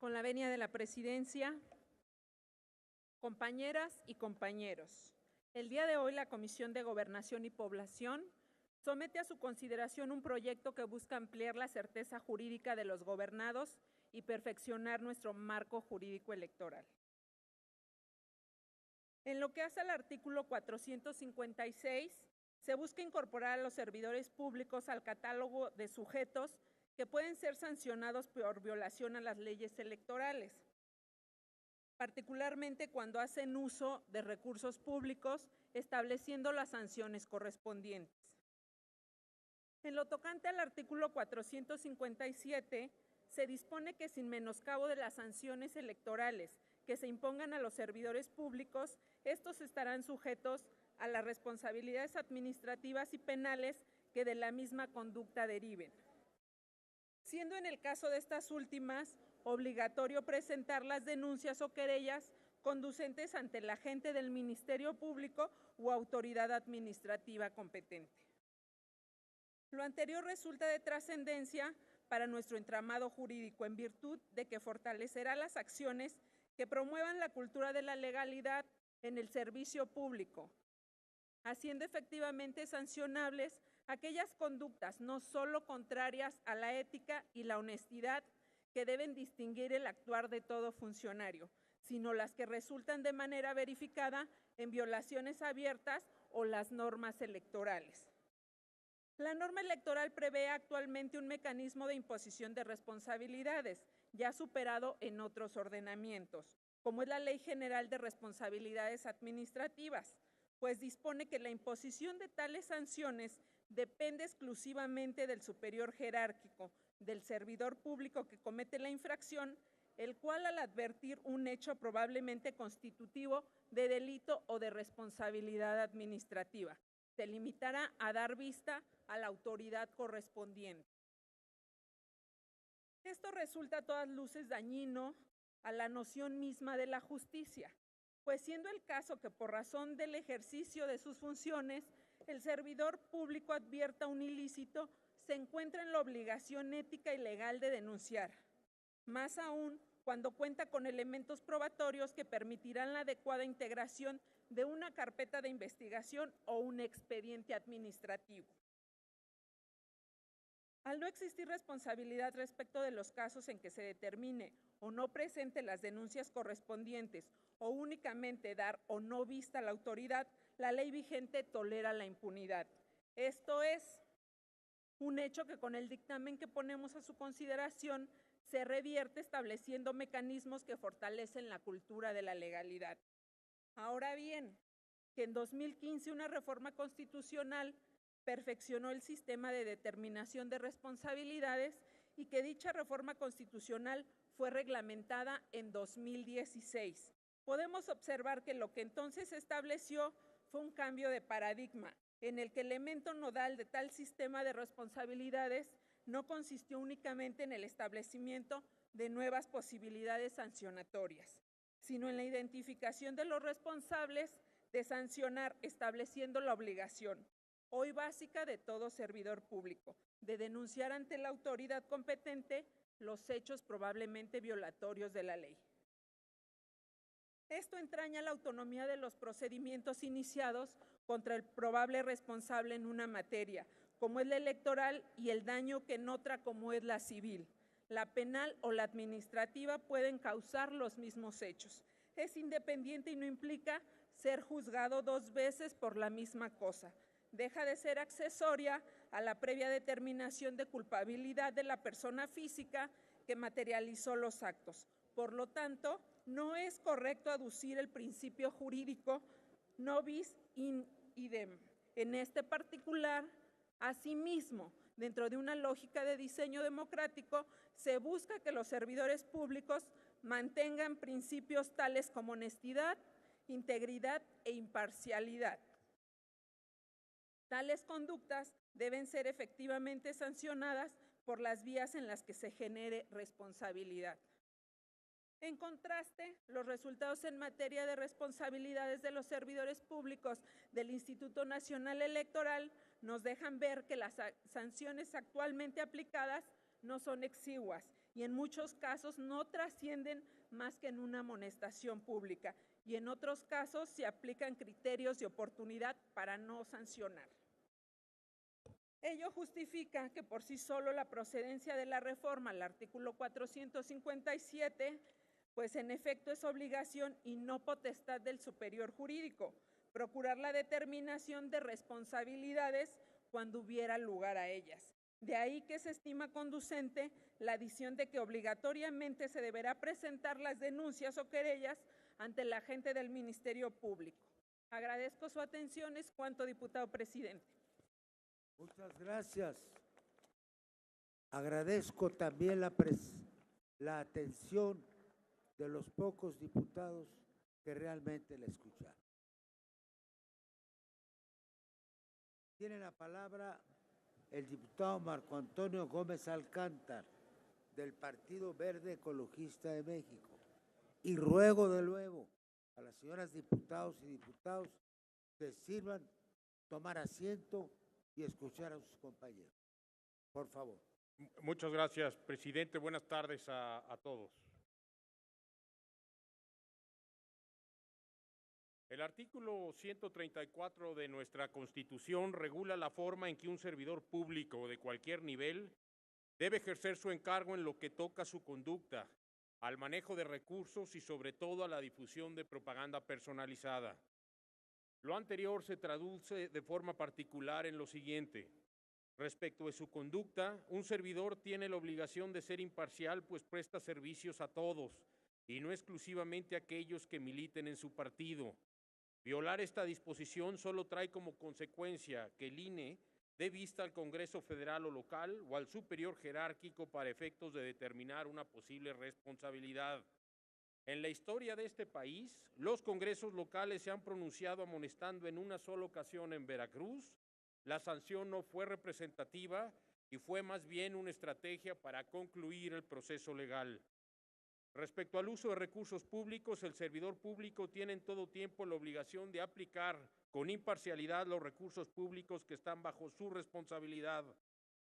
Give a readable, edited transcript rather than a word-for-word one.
Con la venia de la presidencia, compañeras y compañeros, el día de hoy la Comisión de Gobernación y Población somete a su consideración un proyecto que busca ampliar la certeza jurídica de los gobernados y perfeccionar nuestro marco jurídico electoral. En lo que hace al artículo 456, se busca incorporar a los servidores públicos al catálogo de sujetos que pueden ser sancionados por violación a las leyes electorales, particularmente cuando hacen uso de recursos públicos, estableciendo las sanciones correspondientes. En lo tocante al artículo 457, se dispone que sin menoscabo de las sanciones electorales que se impongan a los servidores públicos, estos estarán sujetos a las responsabilidades administrativas y penales que de la misma conducta deriven, siendo en el caso de estas últimas obligatorio presentar las denuncias o querellas conducentes ante el agente del Ministerio Público u autoridad administrativa competente. Lo anterior resulta de trascendencia para nuestro entramado jurídico en virtud de que fortalecerá las acciones que promuevan la cultura de la legalidad en el servicio público, haciendo efectivamente sancionables aquellas conductas no solo contrarias a la ética y la honestidad que deben distinguir el actuar de todo funcionario, sino las que resultan de manera verificada en violaciones abiertas o las normas electorales. La norma electoral prevé actualmente un mecanismo de imposición de responsabilidades, ya superado en otros ordenamientos, como es la Ley General de Responsabilidades Administrativas, pues dispone que la imposición de tales sanciones depende exclusivamente del superior jerárquico, del servidor público que comete la infracción, el cual al advertir un hecho probablemente constitutivo de delito o de responsabilidad administrativa, se limitará a dar vista a la autoridad correspondiente. Esto resulta a todas luces dañino a la noción misma de la justicia, pues siendo el caso que por razón del ejercicio de sus funciones el servidor público advierta un ilícito, se encuentra en la obligación ética y legal de denunciar, más aún cuando cuenta con elementos probatorios que permitirán la adecuada integración de una carpeta de investigación o un expediente administrativo. Al no existir responsabilidad respecto de los casos en que se determine o no presente las denuncias correspondientes o únicamente dar o no vista a la autoridad, la ley vigente tolera la impunidad. Esto es un hecho que con el dictamen que ponemos a su consideración se revierte estableciendo mecanismos que fortalecen la cultura de la legalidad. Ahora bien, que en 2015 una reforma constitucional perfeccionó el sistema de determinación de responsabilidades y que dicha reforma constitucional fue reglamentada en 2016. Podemos observar que lo que entonces se estableció fue un cambio de paradigma, en el que el elemento nodal de tal sistema de responsabilidades no consistió únicamente en el establecimiento de nuevas posibilidades sancionatorias, sino en la identificación de los responsables de sancionar, estableciendo la obligación, hoy básica de todo servidor público, de denunciar ante la autoridad competente los hechos probablemente violatorios de la ley. Esto entraña la autonomía de los procedimientos iniciados contra el probable responsable en una materia, como es la electoral, y el daño que en otra, como es la civil. La penal o la administrativa pueden causar los mismos hechos. Es independiente y no implica ser juzgado dos veces por la misma cosa. Deja de ser accesoria a la previa determinación de culpabilidad de la persona física que materializó los actos. Por lo tanto, no es correcto aducir el principio jurídico no bis in idem. En este particular, asimismo, dentro de una lógica de diseño democrático, se busca que los servidores públicos mantengan principios tales como honestidad, integridad e imparcialidad. Tales conductas deben ser efectivamente sancionadas por las vías en las que se genere responsabilidad. En contraste, los resultados en materia de responsabilidades de los servidores públicos del Instituto Nacional Electoral nos dejan ver que las sanciones actualmente aplicadas no son exiguas y en muchos casos no trascienden más que en una amonestación pública y en otros casos se aplican criterios de oportunidad para no sancionar. Ello justifica que por sí solo la procedencia de la reforma al artículo 457, pues en efecto es obligación y no potestad del superior jurídico, procurar la determinación de responsabilidades cuando hubiera lugar a ellas. De ahí que se estima conducente la adición de que obligatoriamente se deberá presentar las denuncias o querellas ante el agente del Ministerio Público. Agradezco su atención, es cuanto, diputado presidente. Muchas gracias. Agradezco también la atención de los pocos diputados que realmente la escucharon. Tiene la palabra el diputado Marco Antonio Gómez Alcántar, del Partido Verde Ecologista de México. Y ruego de nuevo a las señoras diputados y diputados que sirvan tomar asiento y escuchar a sus compañeros. Por favor. Muchas gracias, presidente. Buenas tardes a todos. El artículo 134 de nuestra Constitución regula la forma en que un servidor público de cualquier nivel debe ejercer su encargo en lo que toca a su conducta, al manejo de recursos y sobre todo a la difusión de propaganda personalizada. Lo anterior se traduce de forma particular en lo siguiente. Respecto de su conducta, un servidor tiene la obligación de ser imparcial, pues presta servicios a todos y no exclusivamente a aquellos que militen en su partido. Violar esta disposición solo trae como consecuencia que el INE dé vista al Congreso Federal o local o al superior jerárquico para efectos de determinar una posible responsabilidad. En la historia de este país, los congresos locales se han pronunciado amonestando en una sola ocasión en Veracruz. La sanción no fue representativa y fue más bien una estrategia para concluir el proceso legal. Respecto al uso de recursos públicos, el servidor público tiene en todo tiempo la obligación de aplicar con imparcialidad los recursos públicos que están bajo su responsabilidad.